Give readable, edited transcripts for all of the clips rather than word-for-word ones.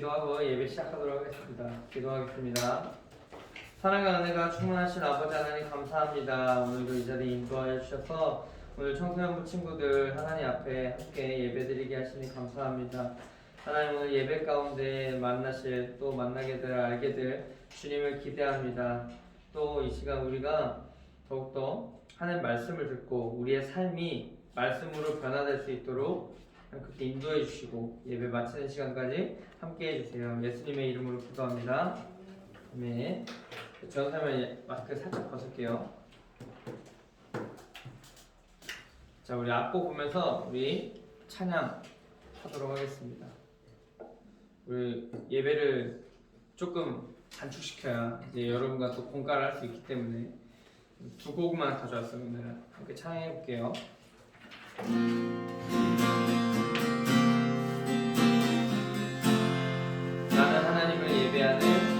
기도하고 예배 시작하도록 하겠습니다. 기도하겠습니다. 사랑과 은혜가 충만하신 아버지 하나님 감사합니다. 오늘도 이 자리에 인도하여 주셔서 오늘 청소년부 친구들 하나님 앞에 함께 예배드리게 하시니 감사합니다. 하나님 오늘 예배 가운데 만나실 또 만나게 될 알게 될 주님을 기대합니다. 또 이 시간 우리가 더욱더 하나님 말씀을 듣고 우리의 삶이 말씀으로 변화될 수 있도록 그렇게 인도해 주시고 예배 마치는 시간까지 함께 해주세요. 예수님의 이름으로 기도합니다. 아멘. 전사면 마스크 살짝 벗을게요. 자, 우리 앞곡 보면서 우리 찬양 하도록 하겠습니다. 우리 예배를 조금 단축시켜야 이제 여러분과 또 공가를 할 수 있기 때문에 두 곡만 가져왔어요. 오늘 함께 찬양해 볼게요. 나는 하나님을 예배하는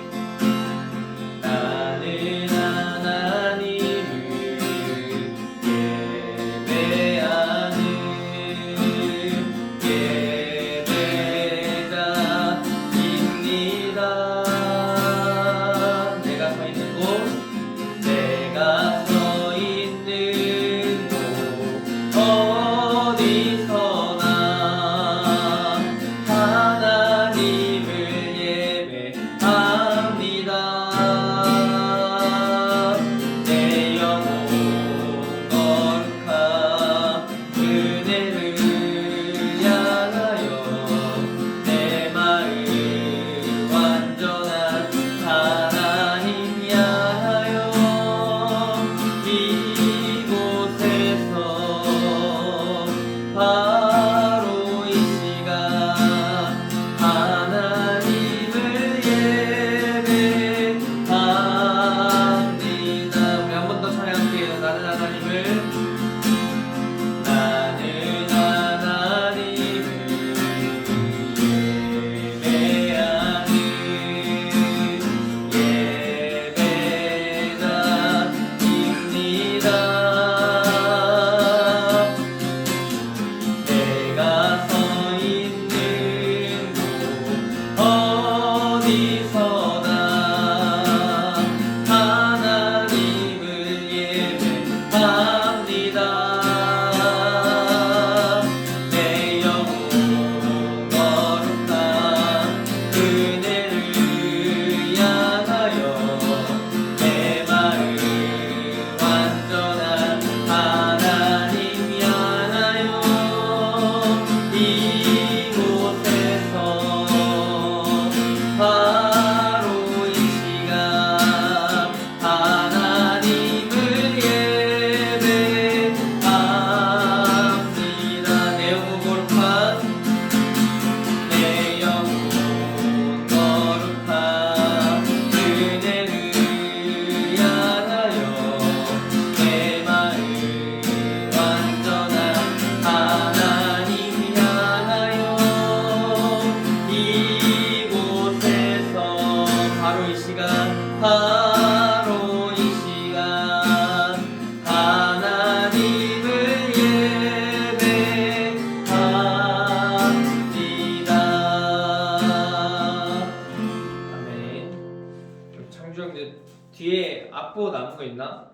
뒤에 앞보 남은 거 있나?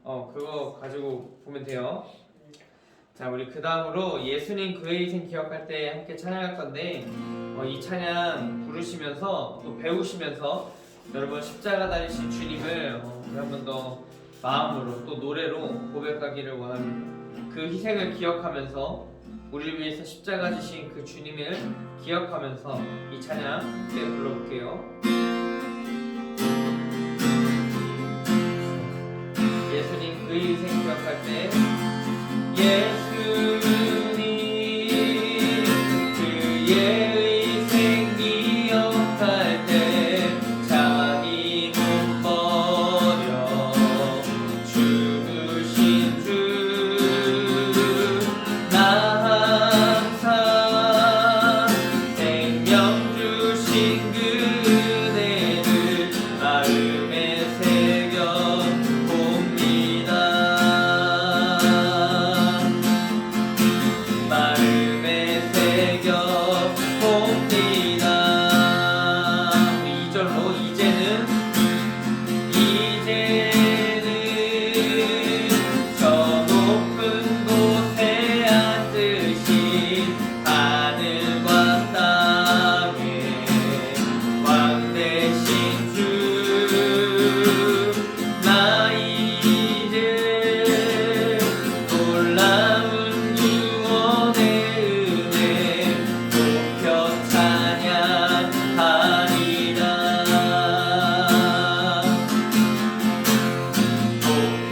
그거 가지고 보면 돼요. 자, 우리 그 다음으로 예수님 그의 희생 기억할 때 함께 찬양할 건데 이 찬양 부르시면서 또 배우시면서 여러분 십자가 달리신 주님을 한 번 더 마음으로 또 노래로 고백하기를 원합니다. 그 희생을 기억하면서 우리를 위해서 십자가 지신 그 주님을 기억하면서 이 찬양 함께 불러볼게요. 예수님 그의 희생 기억할 때 예수님 그의 희생 기억할 때 자기 몸 버려 죽으신 주 나 항상 생명 주신 그대를 마음에 새겨 봅니다.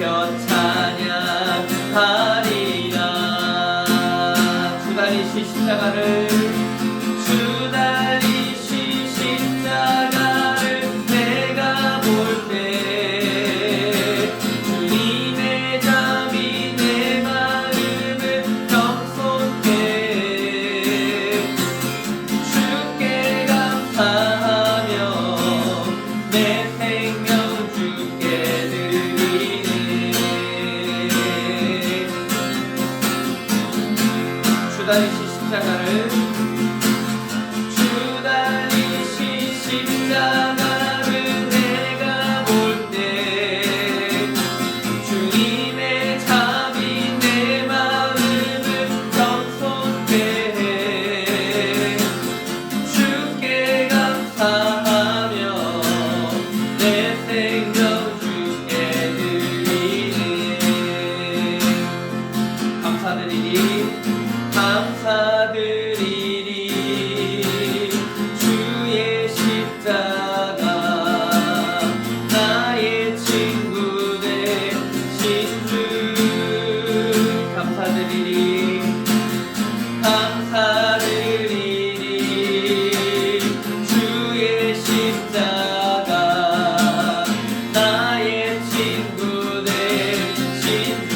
높여 찬양하리라. 주 달리신 십자가를 주 달리신 십자가를 내가 볼 때 주님의 잠이 내 마음을 겸손해 주께 감사하며 내 생명 주께 드리네. 주 달리신 십자가를 주 달리신 십자가를 내가 볼 때 주님의 잠이 내 마음을 겸손해 주께 감사하며 내 생명 주께 드리네. 감사드리리 감사드리리 주의 십자가 나의 친구 되신 주. 감사드리리 감사드리리 주의 십자가 나의 친구 되신 주.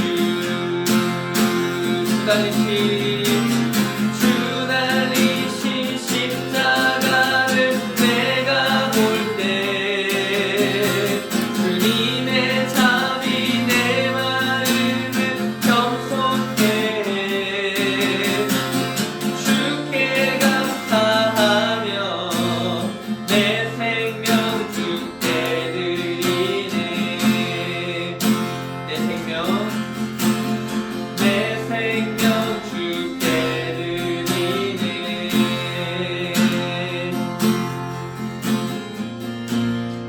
주 달리신 십자가를 내가 볼 때 주님의 잠이 내 마음을 겸손해 주께 감사하며 내 생명 주께 드리네. 내 생명 주께 드리네.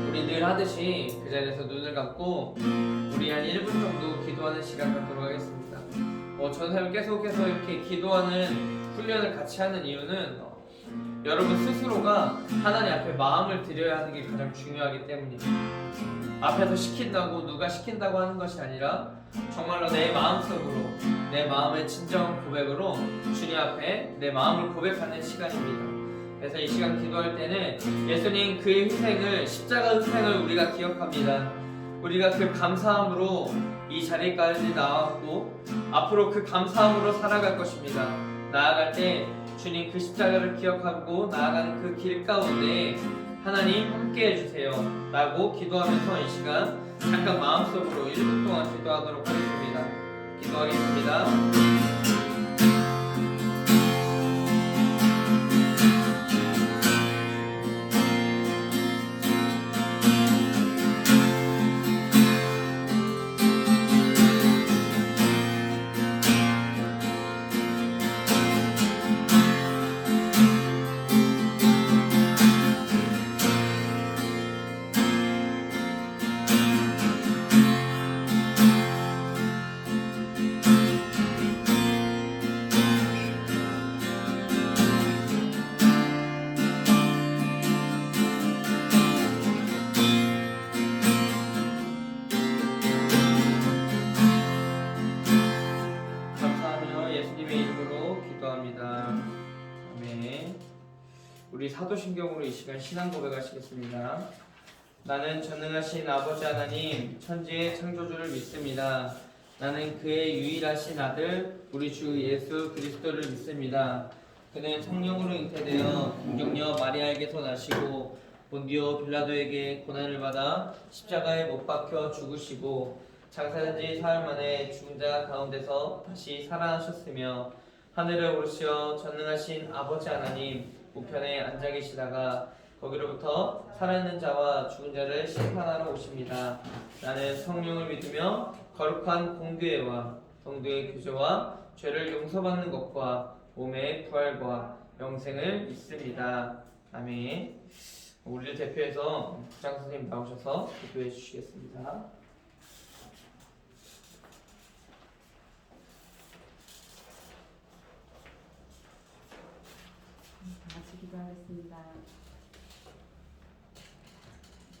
우리 늘 하듯이 그 자리에서 눈을 감고 우리 한 1분 정도 기도하는 시간 갖도록 하겠습니다. 전사님 계속해서 이렇게 기도하는 훈련을 같이 하는 이유는 여러분 스스로가 하나님 앞에 마음을 드려야 하는 게 가장 중요하기 때문입니다. 앞에서 시킨다고 누가 시킨다고 하는 것이 아니라 정말로 내 마음속으로 내 마음의 진정한 고백으로 주님 앞에 내 마음을 고백하는 시간입니다. 그래서 이 시간 기도할 때는 예수님 그의 희생을 십자가 희생을 우리가 기억합니다. 우리가 그 감사함으로 이 자리까지 나왔고 앞으로 그 감사함으로 살아갈 것입니다. 나아갈 때 주님 그 십자가를 기억하고 나아가는 그 길 가운데 하나님 함께 해주세요 라고 기도하면서 이 시간 잠깐 마음속으로 1분 동안 기도하도록 하겠습니다. 기도하겠습니다. 우리 사도신경으로 이 시간 신앙 고백하시겠습니다. 나는 전능하신 아버지 하나님 천지의 창조주를 믿습니다. 나는 그의 유일하신 아들 우리 주 예수 그리스도를 믿습니다. 그는 성령으로 잉태되어 동정녀 마리아에게서 나시고 본디오 빌라도에게 고난을 받아 십자가에 못 박혀 죽으시고 장사된 지 사흘 만에 죽은 자 가운데서 다시 살아나셨으며 하늘에 오르시어 전능하신 아버지 하나님 우편에 앉아 계시다가 거기로부터 살아있는 자와 죽은 자를 심판하러 오십니다. 나는 성령을 믿으며 거룩한 공교회와 성도의 교제와 죄를 용서받는 것과 몸의 부활과 영생을 믿습니다. 아멘. 우리를 대표해서 부장 선생님 나오셔서 기도해 주시겠습니다. 같이 기도하겠습니다.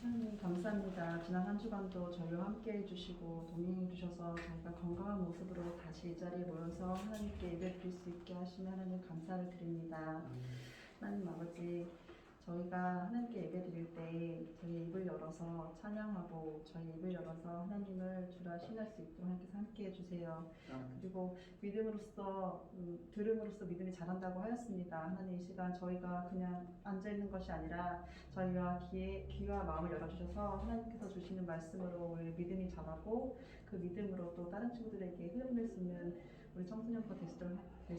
하나님 감사합니다. 감사합니다. 지난 한 주간도 저희와 함께 해주시고 동행해 주셔서 저희가 건강한 모습으로 다시 이 자리에 모여서 하나님께 예배드릴 수 있게 하시는 하나님 감사를 드립니다. 하나님 아버지, 저희가 하나님께 예배드릴 때 저희 입을 열어서 찬양하고 저희 입을 열어서 하나님을 주라 신할 수 있도록 하나님께서 함께 해주세요. 그리고 믿음으로써 들음으로써 믿음이 자란다고 하였습니다. 하나님 이 시간 저희가 그냥 앉아있는 것이 아니라 저희와 귀와 마음을 열어주셔서 하나님께서 주시는 말씀으로 우리 믿음이 자라고 그 믿음으로 또 다른 친구들에게 흘려보낼 수 있는 우리 청소년과 될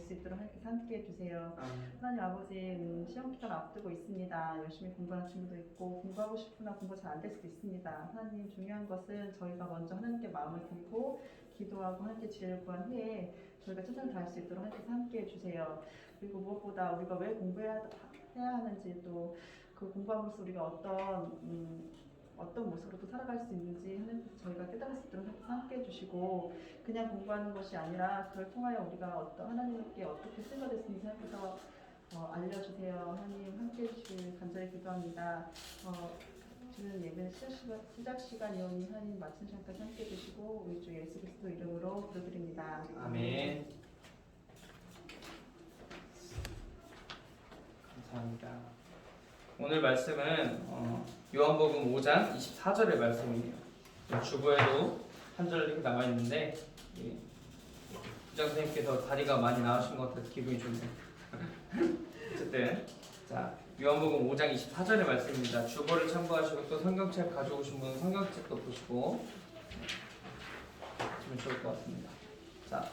수 있도록 하나님께서 함께 해주세요. 하나님 아버지, 시험 기간 앞두고 있습니다. 열심히 공부하는 친구도 있고 공부하고 싶으나 공부 잘 안 될 수도 있습니다. 하나님, 중요한 것은 저희가 먼저 하나님께 마음을 드리고 기도하고 하나님께 지혜를 구한 후에 저희가 최선을 다할 수 있도록 하나님께서 함께 해주세요. 그리고 무엇보다 우리가 왜 공부해야 하는지, 또 그 공부함으로써 우리가 어떤 모습으로 또 살아갈 수 있는지 하나님께서 저희가 깨달을 수 있도록 함께 해주시고, 그냥 공부하는 것이 아니라 그걸 통하여 우리가 하나님께 어떻게 쓰가 될 수 있는지 하나님께서 알려주세요. 하나님 함께 해주시길 간절히 기도합니다. 지금 예배 시작 시간이오니 하나님 마친 시간까지 함께 해주시고 우리 주 예수 그리스도 이름으로 기도드립니다. 아멘. 감사합니다. 오늘 말씀은 요한복음 5장 24절의 말씀이에요. 주보에도 한 절 이렇게 나와 있는데 부장 선생님께서 다리가 많이 나으신 것 같아서 기분이 좋네요. 어쨌든 자, 요한복음 5장 24절의 말씀입니다. 주보를 참고하시고 또 성경책 가져오신 분은 성경책도 보시고 하시면 좋을 것 같습니다. 자,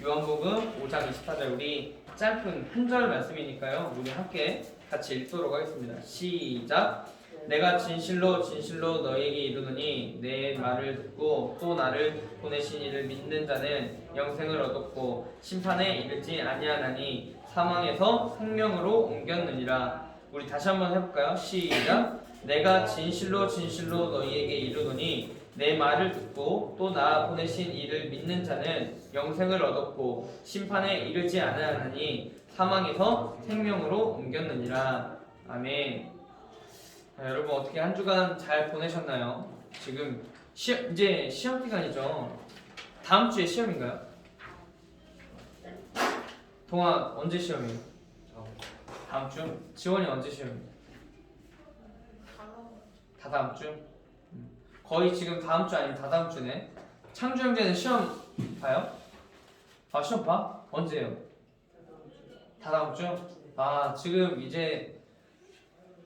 요한복음 5장 24절, 우리 짧은 한 절 말씀이니까요, 우리 함께 같이 읽도록 하겠습니다. 시작. 내가 진실로 진실로 너희에게 이르노니 내 말을 듣고 또 나를 보내신 이를 믿는 자는 영생을 얻었고 심판에 이르지 아니하나니 사망에서 생명으로 옮겼느니라. 우리 다시 한번 해볼까요? 시작. 내가 진실로 진실로 너희에게 이르노니 내 말을 듣고 또 나 보내신 이를 믿는 자는 영생을 얻었고 심판에 이르지 아니하나니 사망에서 생명으로 옮겼느니라. 아멘. 여러분 어떻게 한 주간 잘 보내셨나요? 지금 이제 시험 기간이죠. 다음 주에 시험인가요? 동아 언제 시험이에요? 다음 주? 지원이 언제 시험이에요? 다 다음 주? 거의 지금 다음 주 아니면 다다음 주네. 창주 형제는 시험 봐요? 아, 시험 봐? 언제예요? 다다음 주? 아, 지금 이제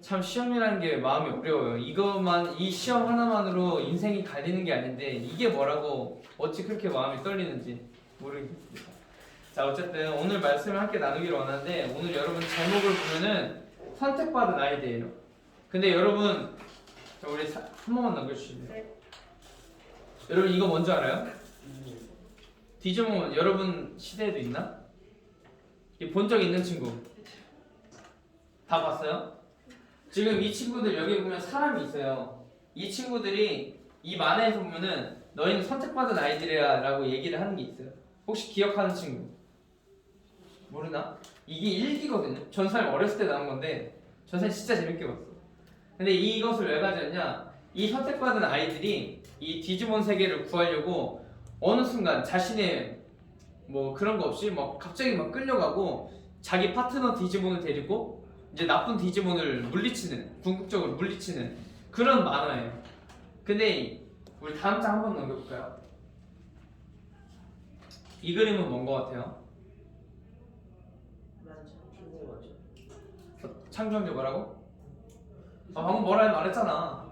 참 시험이라는 게 마음이 어려워요. 이 시험 하나만으로 인생이 갈리는 게 아닌데 이게 뭐라고 어찌 그렇게 마음이 떨리는지 모르겠습니다. 자, 어쨌든 오늘 말씀을 함께 나누기를 원하는데, 오늘 여러분 제목을 보면은 선택받은 아이들이에요. 근데 여러분, 우리 한 번만 넘겨주실래요? 네. 여러분 이거 뭔지 알아요? 디지몬 여러분 시대에도 있나? 본 적 있는 친구 다 봤어요? 지금 이 친구들 여기 보면 사람이 있어요. 이 친구들이 이 만화에서 보면은 너희는 선택받은 아이들이야 라고 얘기를 하는 게 있어요. 혹시 기억하는 친구? 모르나? 이게 일기거든요. 전사님 어렸을 때 나온 건데 전사님 진짜 재밌게 봤어. 근데 이것을 왜 가져왔냐? 이 선택받은 아이들이 이 디지몬 세계를 구하려고 어느 순간 자신의 뭐 그런 거 없이 막 갑자기 막 끌려가고 자기 파트너 디지몬을 데리고 이제 나쁜 디지몬을 물리치는, 궁극적으로 물리치는 그런 만화예요. 근데 우리 다음 장 한번 넘겨볼까요? 이 그림은 뭔 것 같아요? 창조형제 뭐라고? 아, 방금 뭐라 말했잖아.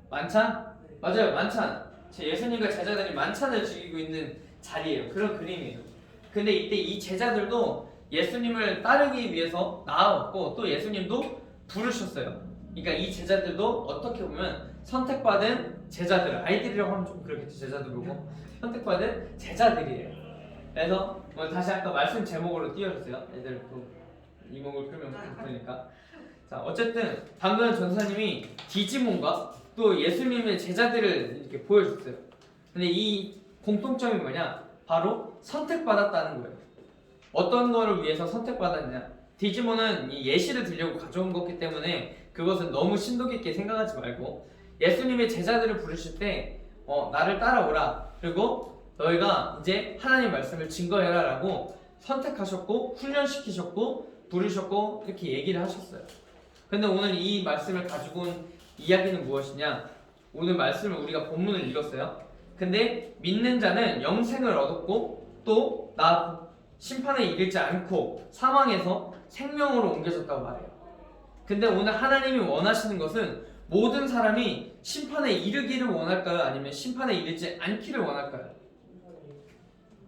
만찬? 맞아요, 만찬. 제 예수님과 제자들이 만찬을 즐기고 있는 자리예요. 그런 그림이에요. 근데 이때 이 제자들도 예수님을 따르기 위해서 나아왔고 또 예수님도 부르셨어요. 그러니까 이 제자들도 어떻게 보면 선택받은 제자들, 아이들이라고 하면 좀 그렇겠지, 제자들 보고 선택받은 제자들이에요. 그래서 다시 아까 말씀 제목으로 띄워주세요. 애들 또 이목을 끌면 그러니까. 자, 어쨌든 방금 전사님이 디지몬과 또 예수님의 제자들을 이렇게 보여줬어요. 근데 이 공통점이 뭐냐? 바로 선택받았다는 거예요. 어떤 거를 위해서 선택받았냐? 디지몬은 이 예시를 들려고 가져온 거기 때문에 그것은 너무 심도 깊게 생각하지 말고 예수님의 제자들을 부르실 때 나를 따라오라. 그리고 너희가 이제 하나님 말씀을 증거해라 라고 선택하셨고 훈련시키셨고 부르셨고 이렇게 얘기를 하셨어요. 근데 오늘 이 말씀을 가지고 온 이야기는 무엇이냐? 오늘 말씀을 우리가 본문을 읽었어요. 근데 믿는 자는 영생을 얻었고 또 나 심판에 이르지 않고 사망에서 생명으로 옮겨졌다고 말해요. 근데 오늘 하나님이 원하시는 것은 모든 사람이 심판에 이르기를 원할까요? 아니면 심판에 이르지 않기를 원할까요?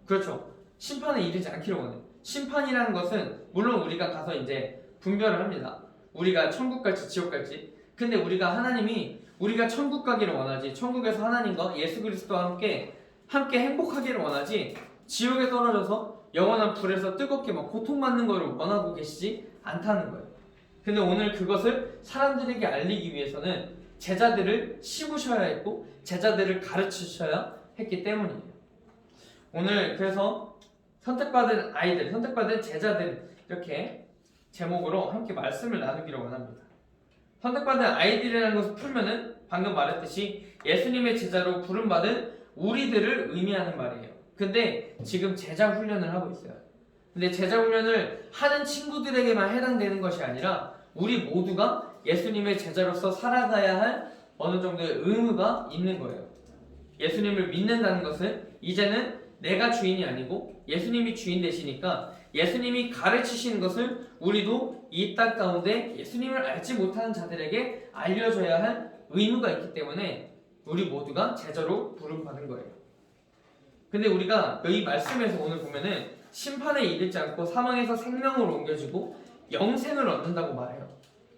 그렇죠. 심판에 이르지 않기를 원해요. 심판이라는 것은 물론 우리가 가서 이제 분별을 합니다. 우리가 천국 갈지 지옥 갈지. 근데 하나님이 우리가 천국 가기를 원하지, 천국에서 하나님과 예수 그리스도와 함께 행복하기를 원하지, 지옥에 떨어져서 영원한 불에서 뜨겁게 막 고통받는 것을 원하고 계시지 않다는 거예요. 근데 오늘 그것을 사람들에게 알리기 위해서는 제자들을 심으셔야 했고 제자들을 가르치셔야 했기 때문이에요. 오늘 그래서 선택받은 아이들, 선택받은 제자들 이렇게 제목으로 함께 말씀을 나누기를 원합니다. 선택받은 아이들이라는 것을 풀면은 방금 말했듯이 예수님의 제자로 부름받은 우리들을 의미하는 말이에요. 근데 지금 제자 훈련을 하고 있어요. 근데 제자 훈련을 하는 친구들에게만 해당되는 것이 아니라 우리 모두가 예수님의 제자로서 살아가야 할 어느 정도의 의무가 있는 거예요. 예수님을 믿는다는 것은 이제는 내가 주인이 아니고 예수님이 주인 되시니까 예수님이 가르치시는 것을 우리도 이 땅 가운데 예수님을 알지 못하는 자들에게 알려줘야 할 의무가 있기 때문에 우리 모두가 제자로 부름받은 거예요. 근데 우리가 이 말씀에서 오늘 보면은 심판에 이르지 않고 사망에서 생명으로 옮겨지고 영생을 얻는다고 말해요.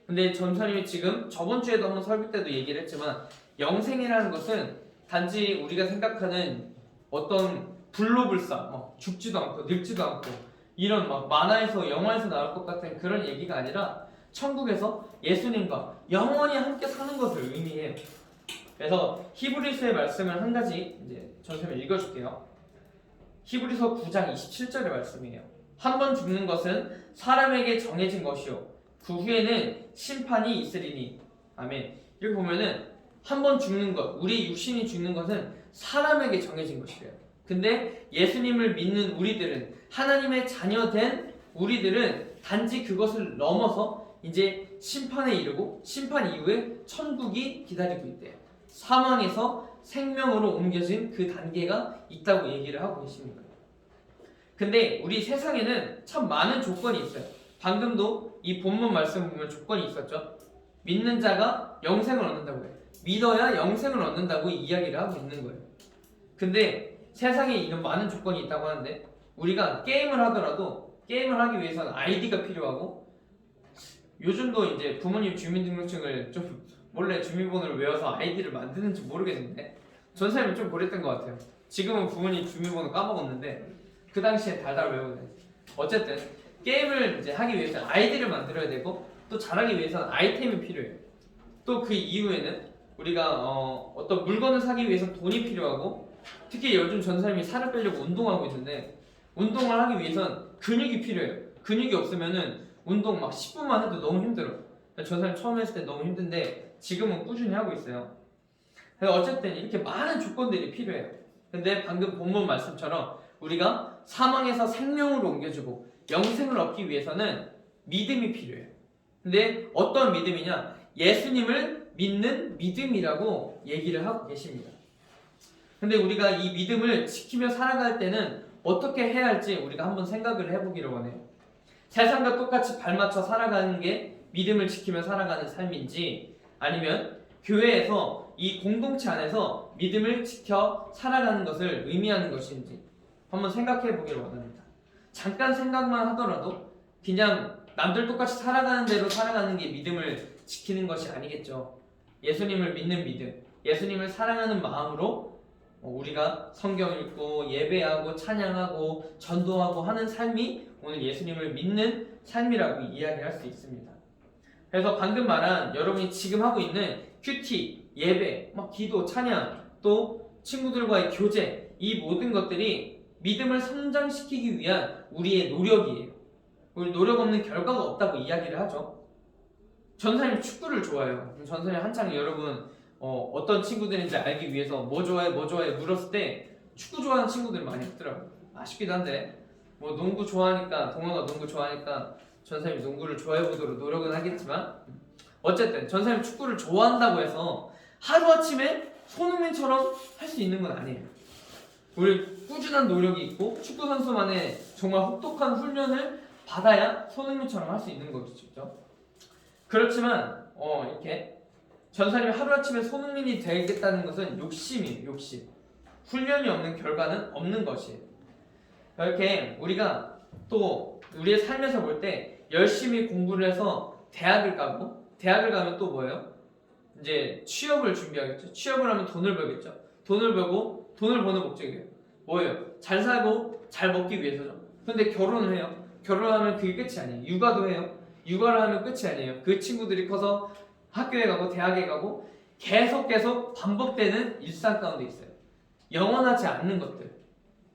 근데 전사님이 지금 저번 주에도 한번 설교 때도 얘기를 했지만 영생이라는 것은 단지 우리가 생각하는 어떤 불로불사, 죽지도 않고 늙지도 않고 이런 만화에서 영화에서 나올 것 같은 그런 얘기가 아니라 천국에서 예수님과 영원히 함께 사는 것을 의미해요. 그래서 히브리서의 말씀을 한 가지 이제 전쌤을 읽어줄게요. 히브리서 9장 27절의 말씀이에요. 한 번 죽는 것은 사람에게 정해진 것이요 그 후에는 심판이 있으리니. 아멘. 이렇게 보면은 한 번 죽는 것, 우리 육신이 죽는 것은 사람에게 정해진 것이래요. 근데 예수님을 믿는 우리들은, 하나님의 자녀된 우리들은 단지 그것을 넘어서 이제 심판에 이르고 심판 이후에 천국이 기다리고 있대요. 사망에서 생명으로 옮겨진 그 단계가 있다고 얘기를 하고 계십니다. 근데 우리 세상에는 참 많은 조건이 있어요. 방금도 이 본문 말씀 보면 조건이 있었죠. 믿는 자가 영생을 얻는다고 해요. 믿어야 영생을 얻는다고 이야기를 하고 있는 거예요. 근데 세상에 이런 많은 조건이 있다고 하는데 우리가 게임을 하더라도 게임을 하기 위해서는 아이디가 필요하고, 요즘도 이제 부모님 주민등록증을 좀 몰래 주민번호를 외워서 아이디를 만드는지 모르겠는데 전사님은 좀 그랬던 것 같아요. 지금은 부모님 주민번호 까먹었는데 그 당시에 달달 외우고 다녔어요. 어쨌든 게임을 이제 하기 위해서 아이디를 만들어야 되고 또 잘하기 위해서는 아이템이 필요해요. 또 그 이후에는 우리가 어떤 물건을 사기 위해서 돈이 필요하고, 특히 요즘 전사님이 살을 빼려고 운동하고 있는데 운동을 하기 위해서는 근육이 필요해요. 근육이 없으면은 운동 10분만 해도 너무 힘들어요. 전사님 처음 했을 때 너무 힘든데 지금은 꾸준히 하고 있어요. 그래서 어쨌든 이렇게 많은 조건들이 필요해요. 근데 방금 본문 말씀처럼 우리가 사망에서 생명으로 옮겨지고 영생을 얻기 위해서는 믿음이 필요해요. 근데 어떤 믿음이냐? 예수님을 믿는 믿음이라고 얘기를 하고 계십니다. 근데 우리가 이 믿음을 지키며 살아갈 때는 어떻게 해야 할지 우리가 한번 생각을 해보기를 원해요. 세상과 똑같이 발맞춰 살아가는 게 믿음을 지키며 살아가는 삶인지, 아니면 교회에서 이 공동체 안에서 믿음을 지켜 살아가는 것을 의미하는 것인지 한번 생각해 보기를 원합니다. 잠깐 생각만 하더라도 그냥 남들 똑같이 살아가는 대로 살아가는 게 믿음을 지키는 것이 아니겠죠. 예수님을 믿는 믿음, 예수님을 사랑하는 마음으로 우리가 성경 읽고 예배하고 찬양하고 전도하고 하는 삶이 오늘 예수님을 믿는 삶이라고 이야기할 수 있습니다. 그래서 방금 말한 여러분이 지금 하고 있는 큐티, 예배, 기도, 찬양, 또 친구들과의 교제, 이 모든 것들이 믿음을 성장시키기 위한 우리의 노력이에요. 우리 노력 없는 결과가 없다고 이야기를 하죠. 전사님이 축구를 좋아해요. 전사님 한창 여러분 어떤 친구들인지 알기 위해서 뭐 좋아해 물었을 때 축구 좋아하는 친구들이 많이 있더라고요. 아쉽기도 한데 뭐 농구 좋아하니까 동아가 농구 좋아하니까 전사님이 농구를 좋아해보도록 노력은 하겠지만 어쨌든 전사님이 축구를 좋아한다고 해서 하루아침에 손흥민처럼 할 수 있는 건 아니에요. 우리 꾸준한 노력이 있고 축구 선수만의 정말 혹독한 훈련을 받아야 손흥민처럼 할 수 있는 것이죠. 그렇지만 이렇게 전사님이 하루아침에 손흥민이 되겠다는 것은 욕심이에요. 욕심. 훈련이 없는 결과는 없는 것이에요. 이렇게 우리가 또 우리의 삶에서 볼 때 열심히 공부를 해서 대학을 가면 또 뭐예요? 이제 취업을 준비하겠죠. 취업을 하면 돈을 벌겠죠. 돈을 벌고 돈을 버는 목적이에요. 뭐예요? 잘 살고 잘 먹기 위해서죠. 근데 결혼을 해요. 결혼하면 그게 끝이 아니에요. 육아도 해요. 육아를 하면 끝이 아니에요. 그 친구들이 커서 학교에 가고 대학에 가고 계속 반복되는 일상 가운데 있어요. 영원하지 않는 것들.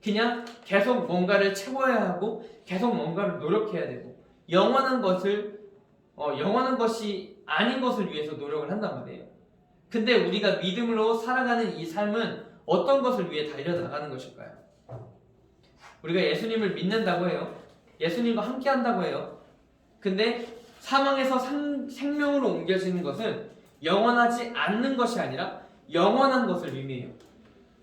그냥 계속 뭔가를 채워야 하고 계속 뭔가를 노력해야 되고 영원한 것이 아닌 것을 위해서 노력을 한단 말이에요. 근데 우리가 믿음으로 살아가는 이 삶은 어떤 것을 위해 달려나가는 것일까요? 우리가 예수님을 믿는다고 해요. 예수님과 함께 한다고 해요. 근데 사망에서 생명으로 옮겨지는 것은 영원하지 않는 것이 아니라 영원한 것을 의미해요.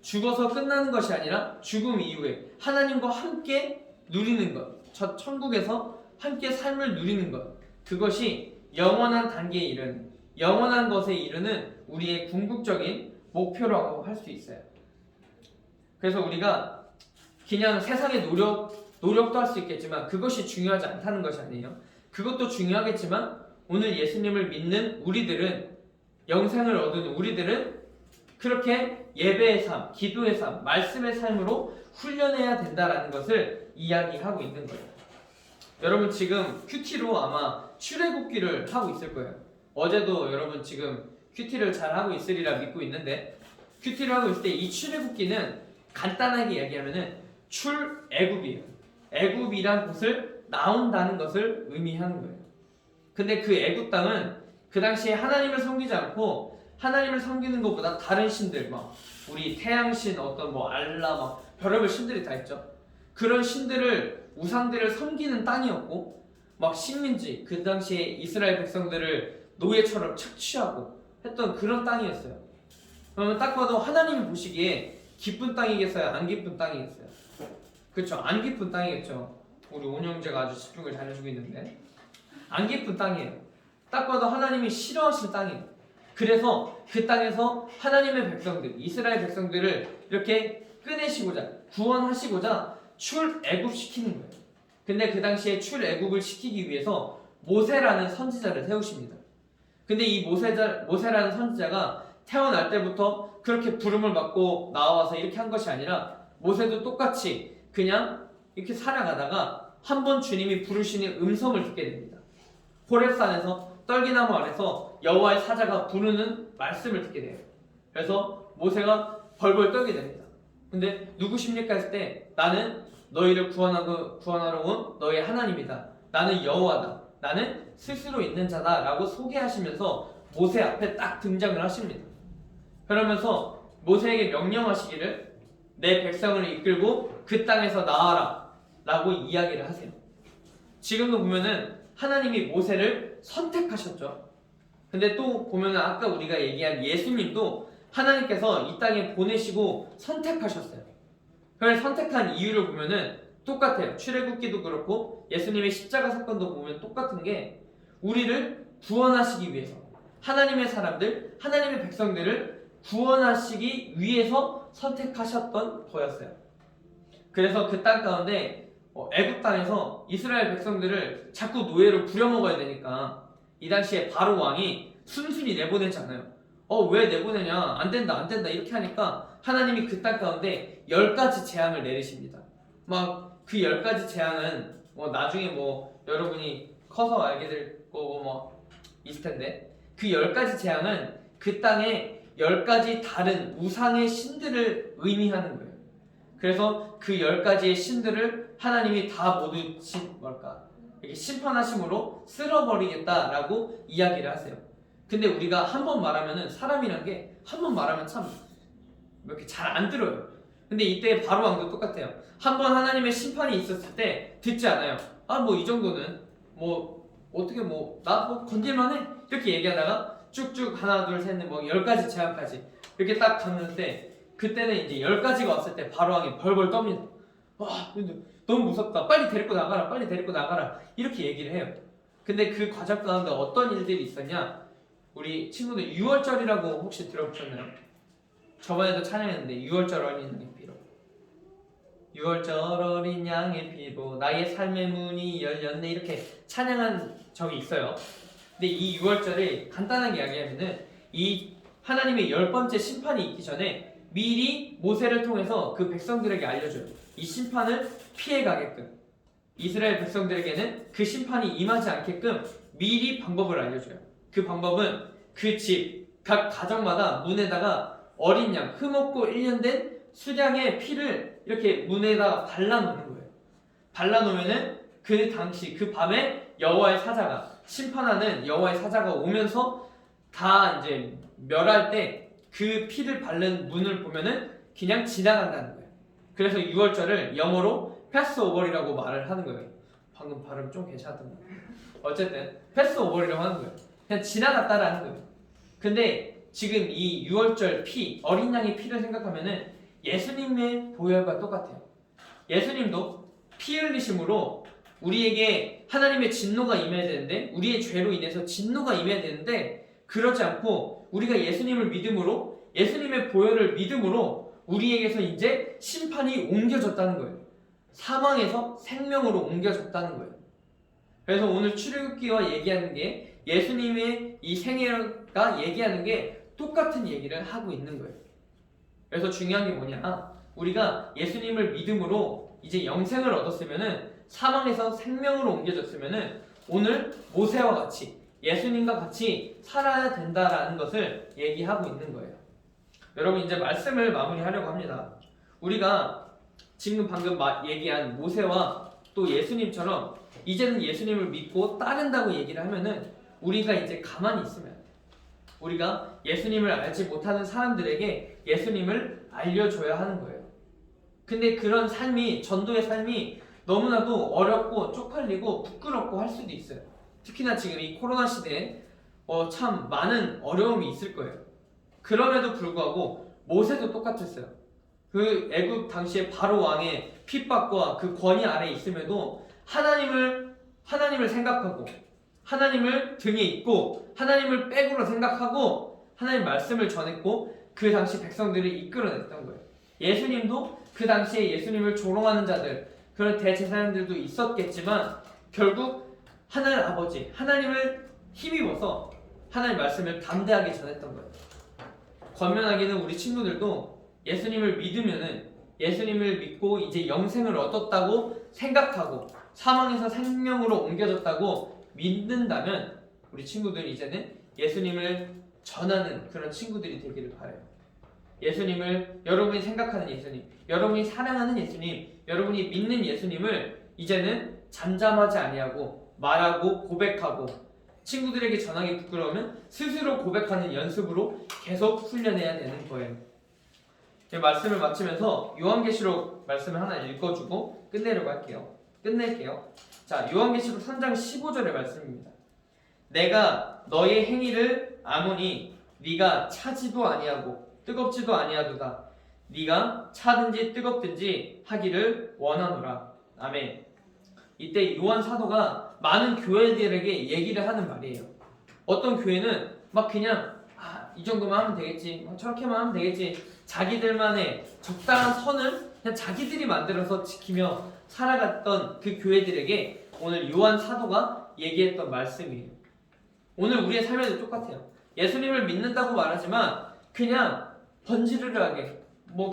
죽어서 끝나는 것이 아니라 죽음 이후에 하나님과 함께 누리는 것, 저 천국에서 함께 삶을 누리는 것, 그것이 영원한 단계에 이르는, 영원한 것에 이르는 우리의 궁극적인 목표라고 할 수 있어요. 그래서 우리가 그냥 세상의 노력도 할 수 있겠지만 그것이 중요하지 않다는 것이 아니에요. 그것도 중요하겠지만 오늘 예수님을 믿는 우리들은, 영생을 얻은 우리들은 그렇게 예배의 삶, 기도의 삶, 말씀의 삶으로 훈련해야 된다라는 것을 이야기하고 있는 거예요. 여러분 지금 큐티로 아마 출애굽기를 하고 있을 거예요. 어제도 여러분 지금 큐티를 잘 하고 있으리라 믿고 있는데, 큐티를 하고 있을 때 이 출애굽기는 간단하게 이야기하면은 출애굽이에요. 애굽이란 곳을 나온다는 것을 의미하는 거예요. 근데 그 애굽 땅은 그 당시에 하나님을 섬기지 않고, 하나님을 섬기는 것보다 다른 신들, 막 우리 태양신, 어떤 뭐 알라, 막 별의별 신들이 다 있죠. 그런 신들을, 우상들을 섬기는 땅이었고, 막 식민지, 그 당시에 이스라엘 백성들을 노예처럼 착취하고 했던 그런 땅이었어요. 그러면 딱 봐도 하나님이 보시기에 기쁜 땅이겠어요? 안 기쁜 땅이겠어요? 그렇죠. 안 기쁜 땅이겠죠. 우리 온영재가 아주 집중을 잘 해주고 있는데, 안 기쁜 땅이에요. 딱 봐도 하나님이 싫어하실 땅이에요. 그래서 그 땅에서 하나님의 백성들, 이스라엘 백성들을 이렇게 꺼내시고자, 구원하시고자 출애굽시키는 거예요. 근데 그 당시에 출애굽을 시키기 위해서 모세라는 선지자를 세우십니다. 근데 이 모세라는 선지자가 태어날 때부터 그렇게 부름을 받고 나와서 이렇게 한 것이 아니라, 모세도 똑같이 그냥 이렇게 살아가다가 한 번 주님이 부르시는 음성을 듣게 됩니다. 호렙산에서 떨기나무 아래서 여호와의 사자가 부르는 말씀을 듣게 돼요. 그래서 모세가 벌벌 떨게 됩니다. 근데 누구십니까 했을 때, 나는 너희를 구원하러 온 너의 하나님이다. 나는 여호와다. 나는 스스로 있는 자다 라고 소개하시면서 모세 앞에 딱 등장을 하십니다. 그러면서 모세에게 명령하시기를, 내 백성을 이끌고 그 땅에서 나와라 라고 이야기를 하세요. 지금도 보면은 하나님이 모세를 선택하셨죠. 근데 또 보면은 아까 우리가 얘기한 예수님도 하나님께서 이 땅에 보내시고 선택하셨어요. 그걸 선택한 이유를 보면은 똑같아요. 출애굽기도 그렇고 예수님의 십자가 사건도 보면 똑같은 게, 우리를 구원하시기 위해서, 하나님의 사람들, 하나님의 백성들을 구원하시기 위해서 선택하셨던 거였어요. 그래서 그 땅 가운데 애굽 땅에서 이스라엘 백성들을 자꾸 노예로 부려먹어야 되니까 이 당시에 바로 왕이 순순히 내보내지 않아요. 왜 내보내냐, 안 된다 이렇게 하니까 하나님이 그 땅 가운데 10가지 재앙을 내리십니다. 막 그 10가지 재앙은 나중에 여러분이 커서 알게 될 거고 있을 텐데, 그 10가지 재앙은 그 땅에 10가지 다른 우상의 신들을 의미하는 거예요. 그래서 그 10가지의 신들을 하나님이 다 모두 이렇게 심판하심으로 쓸어버리겠다라고 이야기를 하세요. 근데 우리가 한 번 말하면은 사람이란 게 한 번 말하면 참 이렇게 잘 안 들어요. 근데 이때 바로 왕도 똑같아요. 한 번 하나님의 심판이 있었을 때 듣지 않아요. 아 뭐 이 정도는 뭐 어떻게 뭐 나 뭐 건질만해 이렇게 얘기하다가 쭉쭉 하나 둘 셋 넷 뭐 10가지 제한까지 이렇게 딱 갔는데 그때는 이제 10가지가 왔을 때 바로 왕이 벌벌 떱니다. 와 근데 너무 무섭다. 빨리 데리고 나가라. 빨리 데리고 나가라. 이렇게 얘기를 해요. 근데 그 과정 가운데 어떤 일들이 있었냐? 우리 친구들 6월절이라고 혹시 들어보셨나요? 저번에도 찬양했는데 6월절 어린 양의 피로 6월절 어린 양의 피로 나의 삶의 문이 열렸네 이렇게 찬양한 적이 있어요. 근데 이 6월절을 간단하게 이야기하면은 이 하나님의 10번째 심판이 있기 전에 미리 모세를 통해서 그 백성들에게 알려줘요. 이 심판을 피해가게끔 이스라엘 백성들에게는 그 심판이 임하지 않게끔 미리 방법을 알려줘요. 그 방법은 그 집, 각 가정마다 문에다가 어린 양, 흠없고 1년 된 수량의 피를 이렇게 문에다 발라놓는 거예요. 발라놓으면은 그 당시, 그 밤에 여호와의 사자가, 심판하는 여호와의 사자가 오면서 다 이제 멸할 때 그 피를 바른 문을 보면은 그냥 지나간다는 거예요. 그래서 6월절을 영어로 패스오버이라고 말을 하는 거예요. 방금 발음 좀 괜찮았던 것 같아요. 어쨌든 패스오버이라고 하는 거예요. 그냥 지나갔다라는 거예요. 근데 지금 이 6월절 피, 어린 양의 피를 생각하면은 예수님의 보혈과 똑같아요. 예수님도 피 흘리심으로 우리에게 하나님의 진노가 임해야 되는데 우리의 죄로 인해서 진노가 임해야 되는데 그러지 않고 우리가 예수님을 믿음으로 예수님의 보혈을 믿음으로 우리에게서 이제 심판이 옮겨졌다는 거예요. 사망에서 생명으로 옮겨졌다는 거예요. 그래서 오늘 출애굽기와 얘기하는 게 예수님의 이 생애가 얘기하는 게 똑같은 얘기를 하고 있는 거예요. 그래서 중요한 게 뭐냐? 우리가 예수님을 믿음으로 이제 영생을 얻었으면은 사망에서 생명으로 옮겨졌으면은 오늘 모세와 같이 예수님과 같이 살아야 된다라는 것을 얘기하고 있는 거예요. 여러분 이제 말씀을 마무리하려고 합니다. 우리가 지금 방금 얘기한 모세와 또 예수님처럼 이제는 예수님을 믿고 따른다고 얘기를 하면은 우리가 이제 가만히 있으면 우리가 예수님을 알지 못하는 사람들에게 예수님을 알려줘야 하는 거예요. 근데 그런 삶이 전도의 삶이 너무나도 어렵고 쪽팔리고 부끄럽고 할 수도 있어요. 특히나 지금 이 코로나 시대에 참 많은 어려움이 있을 거예요. 그럼에도 불구하고 모세도 똑같았어요. 그 애굽 당시에 바로 왕의 핍박과 그 권위 아래에 있음에도 하나님을 생각하고 하나님을 등에 잇고 하나님을 백으로 생각하고 하나님 말씀을 전했고 그 당시 백성들을 이끌어냈던 거예요. 예수님도 그 당시에 예수님을 조롱하는 자들 그런 대제사장들도 있었겠지만 결국 하나님 아버지 하나님을 힘입어서 하나님 말씀을 담대하게 전했던 거예요. 권면하기는 우리 친구들도 예수님을 믿으면은 예수님을 믿고 이제 영생을 얻었다고 생각하고 사망에서 생명으로 옮겨졌다고 믿는다면 우리 친구들 이제는 예수님을 전하는 그런 친구들이 되기를 바라요. 예수님을 여러분이 생각하는 예수님, 여러분이 사랑하는 예수님, 여러분이 믿는 예수님을 이제는 잠잠하지 아니하고 말하고 고백하고 친구들에게 전하기 부끄러우면 스스로 고백하는 연습으로 계속 훈련해야 되는 거예요. 말씀을 마치면서 요한계시록 말씀을 하나 읽어주고 끝낼게요. 자, 요한계시록 3장 15절의 말씀입니다. 내가 너의 행위를 아노니 네가 차지도 아니하고 뜨겁지도 아니하도다. 네가 차든지 뜨겁든지 하기를 원하노라. 아멘. 이때 요한 사도가 많은 교회들에게 얘기를 하는 말이에요. 어떤 교회는 막 그냥 이 정도만 하면 되겠지, 저렇게만 하면 되겠지, 자기들만의 적당한 선을 그냥 자기들이 만들어서 지키며 살아갔던 그 교회들에게 오늘 요한 사도가 얘기했던 말씀이에요. 오늘 우리의 삶에도 똑같아요. 예수님을 믿는다고 말하지만 그냥 번지르르하게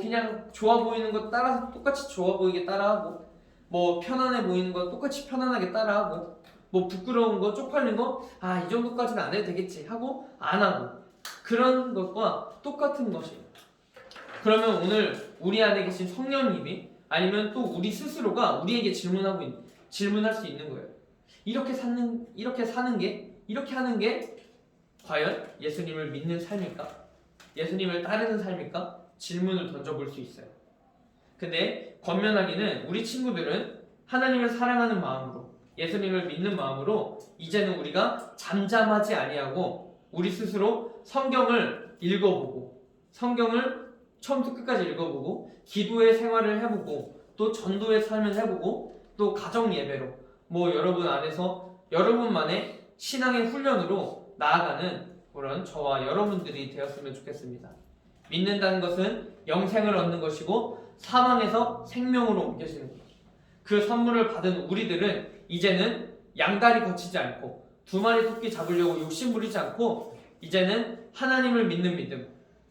그냥 좋아 보이는 거 따라서 똑같이 좋아 보이게 따라하고 편안해 보이는 거 똑같이 편안하게 따라하고 부끄러운 거 쪽팔린 거 이 정도까지는 안 해도 되겠지 하고 안 하고 그런 것과 똑같은 것이에요. 그러면 오늘 우리 안에 계신 성령님이 아니면 또 우리 스스로가 우리에게 질문할 수 있는 거예요. 이렇게 사는 게, 이렇게 하는 게 과연 예수님을 믿는 삶일까? 예수님을 따르는 삶일까? 질문을 던져볼 수 있어요. 근데 권면하기는 우리 친구들은 하나님을 사랑하는 마음으로, 예수님을 믿는 마음으로 이제는 우리가 잠잠하지 아니하고 우리 스스로 성경을 읽어보고, 성경을 처음부터 끝까지 읽어보고, 기도의 생활을 해보고, 또 전도의 삶을 해보고, 또 가정 예배로, 여러분 안에서 여러분만의 신앙의 훈련으로 나아가는 그런 저와 여러분들이 되었으면 좋겠습니다. 믿는다는 것은 영생을 얻는 것이고 사망에서 생명으로 옮겨지는 것. 그 선물을 받은 우리들은 이제는 양다리 거치지 않고 두 마리 토끼 잡으려고 욕심 부리지 않고 이제는 하나님을 믿는 믿음,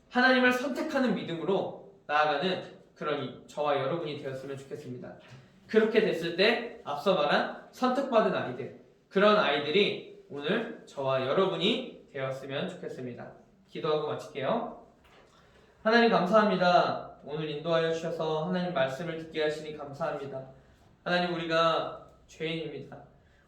하나님을 선택하는 믿음으로 나아가는 그런 저와 여러분이 되었으면 좋겠습니다. 그렇게 됐을 때 앞서 말한 선택받은 아이들, 그런 아이들이 오늘 저와 여러분이 되었으면 좋겠습니다. 기도하고 마칠게요. 하나님 감사합니다. 오늘 인도하여 주셔서 하나님 말씀을 듣게 하시니 감사합니다. 하나님, 우리가 죄인입니다.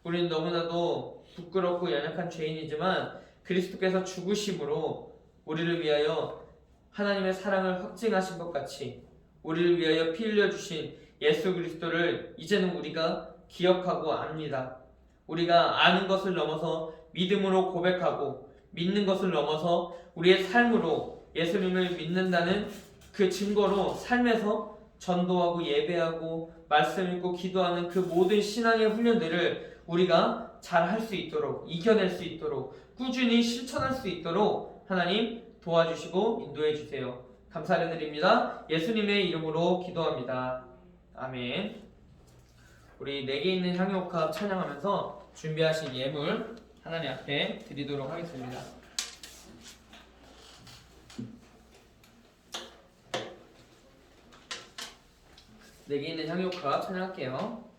우리는 너무나도 부끄럽고 연약한 죄인이지만 그리스도께서 죽으심으로 우리를 위하여 하나님의 사랑을 확증하신 것 같이 우리를 위하여 피 흘려주신 예수 그리스도를 이제는 우리가 기억하고 압니다. 우리가 아는 것을 넘어서 믿음으로 고백하고 믿는 것을 넘어서 우리의 삶으로 예수님을 믿는다는 그 증거로 삶에서 전도하고 예배하고 말씀 읽고 기도하는 그 모든 신앙의 훈련들을 우리가 잘 할 수 있도록, 이겨낼 수 있도록, 꾸준히 실천할 수 있도록 하나님 도와주시고 인도해 주세요. 감사를 드립니다. 예수님의 이름으로 기도합니다. 아멘. 우리 내게 있는 향유옥합 찬양하면서 준비하신 예물 하나님 앞에 드리도록 하겠습니다. 내게 있는 향유옥합 찬양할게요.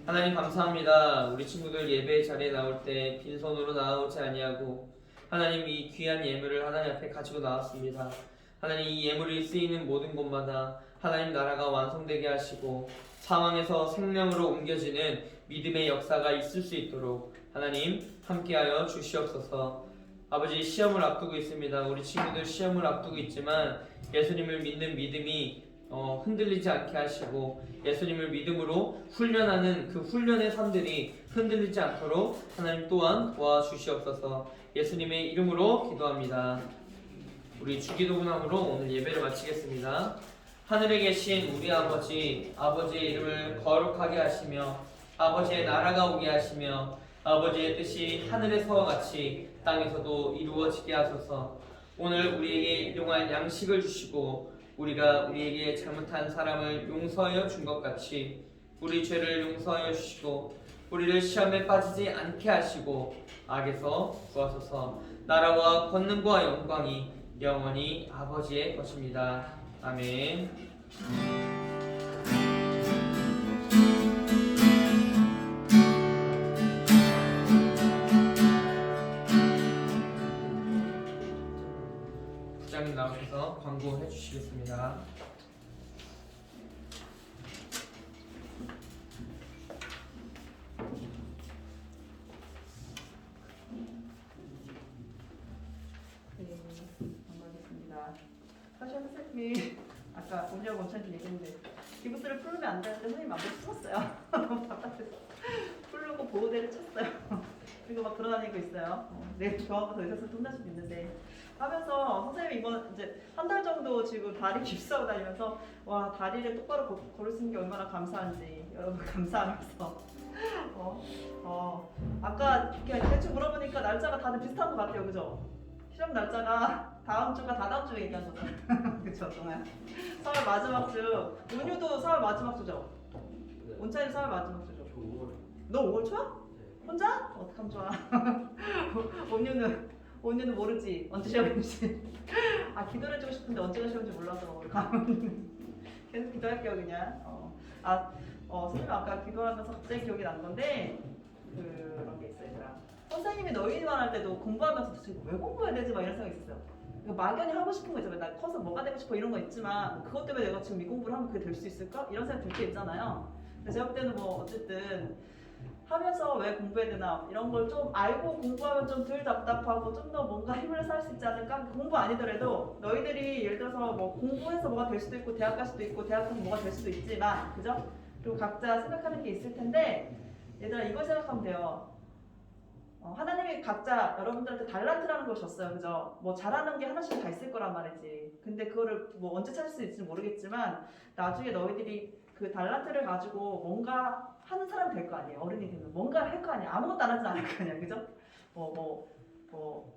하나님 감사합니다. 우리 친구들 예배 자리에 나올 때 빈손으로 나오지 아니하고 하나님 이 귀한 예물을 하나님 앞에 가지고 나왔습니다. 하나님 이 예물이 쓰이는 모든 곳마다 하나님 나라가 완성되게 하시고 상황에서 생명으로 옮겨지는 믿음의 역사가 있을 수 있도록 하나님 함께하여 주시옵소서. 아버지, 시험을 앞두고 있습니다. 우리 친구들 시험을 앞두고 있지만 예수님을 믿는 믿음이 흔들리지 않게 하시고 예수님을 믿음으로 훈련하는 그 훈련의 삶들이 흔들리지 않도록 하나님 또한 도와주시옵소서. 예수님의 이름으로 기도합니다. 우리 주기도문함으로 오늘 예배를 마치겠습니다. 하늘에 계신 우리 아버지, 아버지의 이름을 거룩하게 하시며 아버지의 나라가 오게 하시며 아버지의 뜻이 하늘에서와 같이 땅에서도 이루어지게 하소서. 오늘 우리에게 일용할 양식을 주시고 우리가 우리에게 잘못한 사람을 용서하여 준 것 같이 우리 죄를 용서하여 주시고 우리를 시험에 빠지지 않게 하시고 악에서 구하소서. 나라와 권능과 영광이 영원히 아버지의 것입니다. 아멘. 부장님 나오셔서 광고해 주시겠습니다. 아까 온리하고 원천님 얘기했는데 기부스를 풀면 안 되는데 선생님 마음대로 풀었어요. 너무 답답해서 풀고 보호대를 쳤어요. 그리고 막 돌아다니고 있어요. 내 좋아하고 더 있어서 혼날 수도 있는데 하면서 선생님이 이번 이제 한 달 정도 지금 다리 깁스하고 다니면서 와 다리를 똑바로 걸을 수 있는 게 얼마나 감사한지 여러분 감사하면서 아까 그냥 대충 물어보니까 날짜가 다들 비슷한 것 같아요, 그죠? 시험 날짜가 다음 주가 다다음 주에 얘기한 거죠. 그쵸, 정말. 4월 마지막 주. 온유도 4월 마지막 주죠? 네. 온차이 4월 마지막 주죠? 저 5월. 너 5월 초야? 네. 혼자? 어떡하면 좋아. 온유는 모르지. 언제 시험인지. 아, 기도를 해주고 싶은데 언제가 시험인지 몰라서 가면 계속 기도할게요, 그냥. 선생님 아까 기도하면서 갑자기 기억이 난 건데 그런 게 있어요, 얘들아. 선생님이 너희만 할 때도 공부하면서 지금 왜 공부해야 되지? 막 이런 생각이 있었어요. 이거 막연히 하고 싶은 거 있잖아요. 나 커서 뭐가 되고 싶어 이런 거 있지만 그것 때문에 내가 지금 이 공부를 하면 그게 될 수 있을까? 이런 생각 들 때 있잖아요. 근데 제가 볼 때는 뭐 어쨌든 하면서 왜 공부해야 되나 이런 걸 좀 알고 공부하면 좀 덜 답답하고 좀 더 뭔가 힘을 살 수 있지 않을까? 공부 아니더라도 너희들이 예를 들어서 뭐 공부해서 뭐가 될 수도 있고 대학 갈 수도 있고 대학 가서 뭐가 될 수도 있지만 그죠? 그리고 각자 생각하는 게 있을 텐데 얘들아 이걸 생각하면 돼요. 하나님이 각자 여러분들한테 달란트라는 걸 줬어요, 그죠? 뭐 잘하는 게 하나씩 다 있을 거란 말이지. 근데 그거를 뭐 언제 찾을 수 있을지 모르겠지만 나중에 너희들이 그 달란트를 가지고 뭔가 하는 사람이 될 거 아니에요. 어른이 되면 뭔가를 할 거 아니에요. 아무것도 안 하진 않을 거 아니에요, 그죠?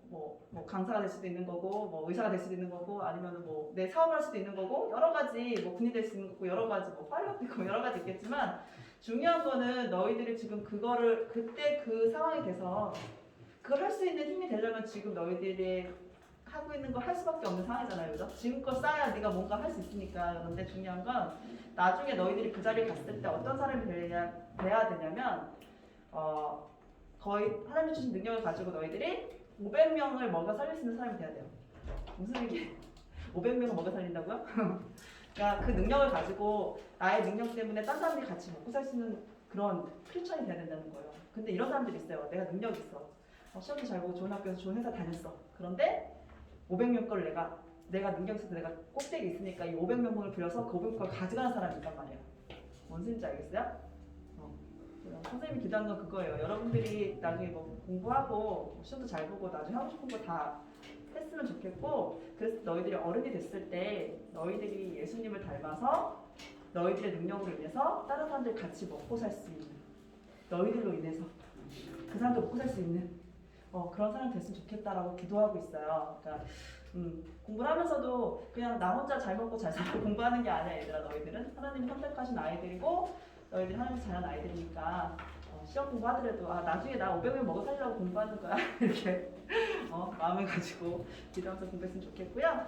뭐 강사가 될 수도 있는 거고, 뭐 의사가 될 수도 있는 거고, 아니면 뭐 내 사업을 할 수도 있는 거고, 여러 가지 뭐 군이 될 수 있는 거고, 여러 가지 뭐 파일럿도 있고 여러 가지 있겠지만. 중요한 거는 너희들이 지금 그거를 그때 그 상황이 돼서 그걸 할 수 있는 힘이 되려면 지금 너희들이 하고 있는 걸 할 수밖에 없는 상황이잖아요, 그죠? 지금껏 쌓아야 네가 뭔가 할 수 있으니까. 그런데 중요한 건 나중에 너희들이 그 자리에 갔을 때 어떤 사람이 돼야 되냐면 거의 하나님 주신 능력을 가지고 너희들이 500명을 먹여 살릴 수 있는 사람이 돼야 돼요. 무슨 얘기? 500명을 먹여 살린다고요? 그러니까 그 능력을 가지고 나의 능력 때문에 딴 사람들이 같이 먹고 살 수 있는 그런 크리스천이 돼야 된다는 거예요. 근데 이런 사람들이 있어요. 내가 능력이 있어. 시험도 잘 보고 좋은 학교에서 좋은 회사 다녔어. 그런데 500명 걸 내가 능력이 있어서 내가 꼭대기 있으니까 이 500명분을 빌려서 그 500명 걸 가져가는 사람이 있단 말이에요. 뭔 소리인지 알겠어요? 선생님이 기도하는 건 그거예요. 여러분들이 나중에 뭐 공부하고 시험도 잘 보고 나중에 하고 싶은 거 다 했으면 좋겠고, 그래서 너희들이 어른이 됐을 때 너희들이 예수님을 닮아서 너희들의 능력으로 인해서 다른 사람들 같이 먹고 살 수 있는, 너희들로 인해서 그 사람도 먹고 살 수 있는 그런 사람 됐으면 좋겠다라고 기도하고 있어요. 그러니까 공부를 하면서도 그냥 나 혼자 잘 먹고 잘 살고 공부하는 게 아니야, 얘들아. 너희들은 하나님이 선택하신 아이들이고 너희들이 하나님 잘하는 아이들이니까 시험 공부하더라도 나중에 나 500명 먹어 살려고 공부하는 거야 이렇게 마음을 가지고 기도하면서 공부했으면 좋겠고요.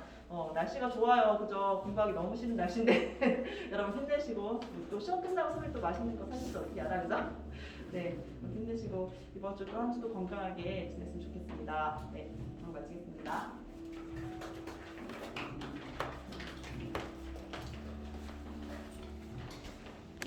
날씨가 좋아요, 그죠? 공부하기 너무 싫은 날씨인데 여러분 힘내시고 또 시험 끝나고 선생님 또 맛있는 거 사실 어떻게 알아, 그죠? 네, 힘내시고 이번 주 또 한 주도 건강하게 지냈으면 좋겠습니다. 네, 오늘 마치겠습니다.